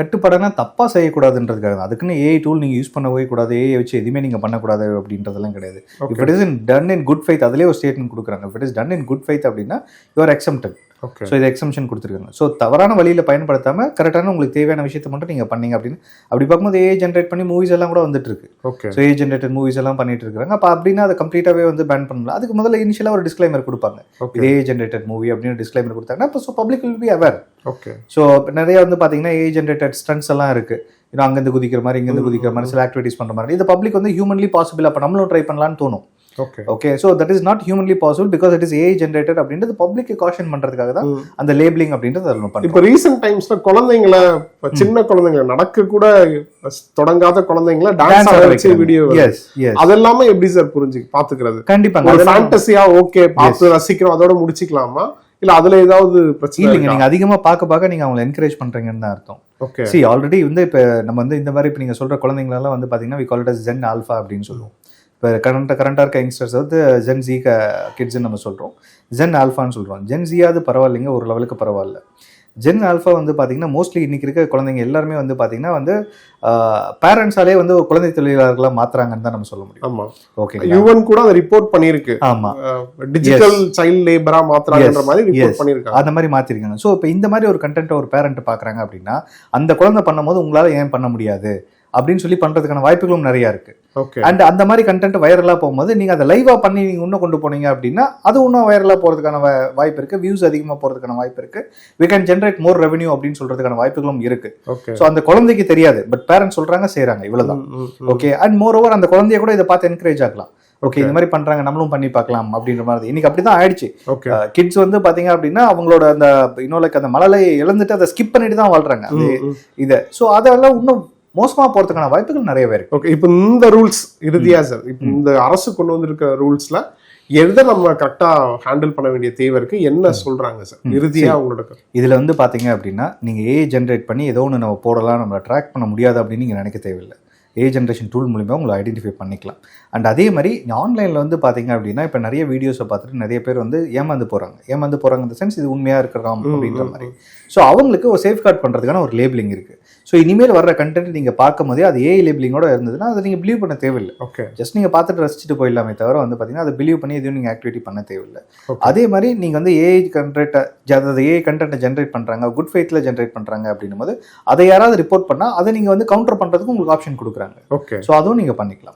கட்டுப்பாடுனா தப்பாக செய்யக்கூடாதுன்றதுக்காக தான். அதுக்குன்னு ஏஐ டூல் நீங்கள் யூஸ் பண்ணவே கூடாது, ஏஐ வச்சு எதுவுமே நீங்கள் பண்ணக்கூடாது அப்படின்றதெல்லாம் கிடையாது. If it is in done in good faith, அதிலே ஒரு ஸ்டேட்மெண்ட் கொடுக்குறாங்க. If it is done in good faith அப்படின்னா யூஆர் எக்ஸம்டட். ஸோ இது எக்ஸம்ஷன் கொடுத்துருக்காங்க. ஸோ தவறான வழியில் பயன்படுத்தாமல் கரெக்டான உங்களுக்கு தேவையான விஷயத்தை மட்டும் நீங்கள் பண்ணீங்க அப்படின்னு அப்படி பார்க்கும்போது ஏஐ ஜென்ரேட் பண்ணி மூவிஸ் எல்லாம் கூட வந்துட்டு இருக்கு. ஸோ ஏஐ ஜென்ரேட்டட் மூவிஸ் எல்லாம் பண்ணிட்டு இருக்காங்க. அப்போ அப்படின்னா அதை கம்ப்ளீட்டாகவே வந்து பேன் பண்ணலாம். அதுக்கு முதல்ல இனிஷியலாக ஒரு டிஸ்க்ளைமர் கொடுப்பாங்க, இது ஏஐ ஜென்ரேட்டட் மூவி அப்படின்னு டிஸ்க்ளைமர் கொடுத்தாங்கன்னா இப்போ so public will be aware. So நிறைய வந்து பார்த்தீங்கன்னா ஏஐ ஜென்ரேட்டட் ஸ்டன்ட்ஸ் எல்லாம் இருக்கு. இன்னும் அங்கேருந்து குதிக்கிற மாதிரி இங்கேருந்து குதிக்கிற மாதிரி சில ஆக்டிவிட்டிஸ் பண்ணுற மாதிரி இது பப்ளிக் வந்து ஹியூமன்லி பாசிபிள். அப்போ நம்மளும் ட்ரை பண்ணலான்னு தோணும். Okay so that is not humanly possible because it is AI generated அப்படின்றது பப்ளிக் காஷன் பண்றதுக்காக தான் அந்த லேபிளிங் அப்படின்றது அதில் பண்ணுறோம். இப்போ ரீசெண்ட் டைம்ஸ்ல குழந்தைங்களை, சின்ன குழந்தைங்களை, நடக்க கூட தொடங்காத குழந்தைங்களை டான்ஸ் ஆட வச்சு வீடியோ, அதெல்லாமே எப்படி சார் புரிஞ்சு பாத்துக்கிறது? கண்டிப்பாங்க. ஒரு ஃபேண்டசியா ஓகே பார்த்து ரசிக்கிறோம், அதோட முடிச்சுக்கலாமா இல்ல அதுல ஏதாவது பிரச்சனை இல்லைங்க? நீங்க அதிகமா பார்க்க நீங்க அவங்களை என்கரேஜ் பண்றீங்கன்னு தான் அர்த்தம். சி ஆல்ரெடி வந்து இப்போ நம்ம வந்து இந்த மாதிரி இப்போ நீங்க சொல்ற குழந்தைங்களெல்லாம் வந்து பாத்தீங்கன்னா we call it as Gen Alpha அப்படின்னு சொல்லுவோம். இப்போ கரண்டாக இருக்க யங்ஸ்டர்ஸ் வந்து ஜென் ஜி கிட்ஸ்ன்னு நம்ம சொல்கிறோம், ஜென் ஆல்ஃபான்னு சொல்கிறோம். ஜென் ஜியாவது பரவாயில்லைங்க, ஒரு லெவலுக்கு பரவாயில்ல. ஜென் ஆல்ஃபா வந்து பார்த்தீங்கன்னா மோஸ்ட்லி இன்றைக்கி இருக்க குழந்தைங்க எல்லாருமே வந்து பார்த்தீங்கன்னா வந்து பேரண்ட்ஸாலே வந்து குழந்தை தொழிலாளர்களாக மாற்றுறாங்கன்னு தான் நம்ம சொல்ல முடியும். ஆமாம், ஓகே. யுவன் கூட அதை ரிப்போர்ட் பண்ணியிருக்கு. ஆமாம், டிஜிட்டல் சைல்ட் லேபராக மாற்றுறாங்கன்ற மாதிரி ரிப்போர்ட் பண்ணியிருக்காங்க. அந்த மாதிரி மாற்றிருக்காங்க. ஸோ இப்போ இந்த மாதிரி ஒரு கண்டென்ட்டை ஒரு பேரண்ட் பார்க்குறாங்க அப்படின்னா அந்த குழந்தை பண்ணும்போது உங்களால் ஏன் பண்ண முடியாது அப்படின்னு சொல்லி பண்றதுக்கான வாய்ப்புகளும் நிறைய இருக்கு. அண்ட் அந்த மாதிரி கண்டென்ட் வைரலா போகும்போது நீங்க அதை லைவா பண்ணி நீங்க இன்னும் கொண்டு போனீங்க அப்படின்னா அது இன்னும் வைரலா போறதுக்கான வாய்ப்பு இருக்கு, வியூஸ் அதிகமா போறதுக்கான வாய்ப்பு இருக்கு, we can generate more revenue அப்படின்னு சொல்றதுக்கான வாய்ப்புகளும் இருக்கு. ஸோ அந்த குழந்தைக்கு தெரியாது, பட் பேரண்ட்ஸ் சொல்றாங்க செய்யறாங்க, இவ்வளவுதான். ஓகே. அண்ட் மோர் ஓவர் அந்த குழந்தைய கூட இதை பார்த்து என்கரேஜ் ஆகலாம். ஓகே, இந்த மாதிரி பண்றாங்க நம்மளும் பண்ணி பார்க்கலாம் அப்படின்ற மாதிரி இன்னைக்கு அப்படிதான் ஆயிடுச்சு. கிட்ஸ் வந்து பாத்தீங்க அப்படின்னா அவங்களோட அந்த இன்னொரு அந்த மழலை இழந்துட்டு அதை ஸ்கிப் பண்ணிட்டு தான் வாழ்றாங்க இதை. ஸோ அதெல்லாம் இன்னும் மோசமா போறதுக்கான வாய்ப்புகள் நிறையவே இருக்கு. ஓகே, இப்போ இந்த ரூல்ஸ் இறுதியா சார், இப்போ இந்த அரசு கொண்டு வந்திருக்க ரூல்ஸ்ல எதை நம்ம கரெக்டா ஹேண்டில் பண்ண வேண்டிய தேவை இருக்கு, என்ன சொல்றாங்க சார் இறுதியா உங்களோட? இதுல வந்து பாத்தீங்க அப்படின்னா நீங்க ஏஐ ஜென்ரேட் பண்ணி ஏதோ ஒன்று நம்ம போடலாம், நம்மளை ட்ராக் பண்ண முடியாது அப்படின்னு நீங்க நினைக்க தேவையில்லை. ஏஐ ஜென்ரேஷன் டூல் மூலிமா உங்களை ஐடென்டிஃபை பண்ணிக்கலாம். அண்ட் அதே மாதிரி ஆன்லைனில் வந்து பார்த்தீங்க அப்படின்னா இப்போ நிறைய வீடியோஸை பார்த்துட்டு நிறைய பேர் வந்து ஏமாந்து போகிறாங்க இந்த சென்ஸ் இது உண்மையாக இருக்கிறாம் அப்படின்ற மாதிரி. ஸோ அவங்களுக்கு ஒரு சேஃப்கார்ட் பண்ணுறதுக்கான ஒரு லேபிளிங் இருக்குது. ஸோ இனிமேல் வர்ற கண்டென்ட் நீங்கள் பார்க்கும் போதே அது ஏஐ லேபிளிங்கோட இருந்ததுன்னா அதை நீங்கள் பிலீவ் பண்ண தேவையில்லை. ஓகே, ஜஸ்ட் நீங்கள் பார்த்துட்டு ரசிச்சுட்டு போயிடலாமே தவிர வந்து பார்த்தீங்கன்னா அதை பிலீவ் பண்ணி எதுவும் நீங்கள் ஆக்டிவிட்டி பண்ண தேவையில்லை. அதே மாதிரி நீங்கள் வந்து ஏஐ கண்டென்ட்டை ஜென்ரேட் பண்ணுறாங்க, குட் ஃபெய்த்தில் ஜென்ரேட் பண்ணுறாங்க அப்படின்னும் போது அதை யாராவது ரிப்போர்ட் பண்ணால் அதை நீங்கள் வந்து கவுண்டர் பண்ணுறதுக்கு உங்களுக்கு ஆப்ஷன் கொடுக்குறாங்க. ஓகே, ஸோ அதுவும் நீங்கள் பண்ணிக்கலாம்.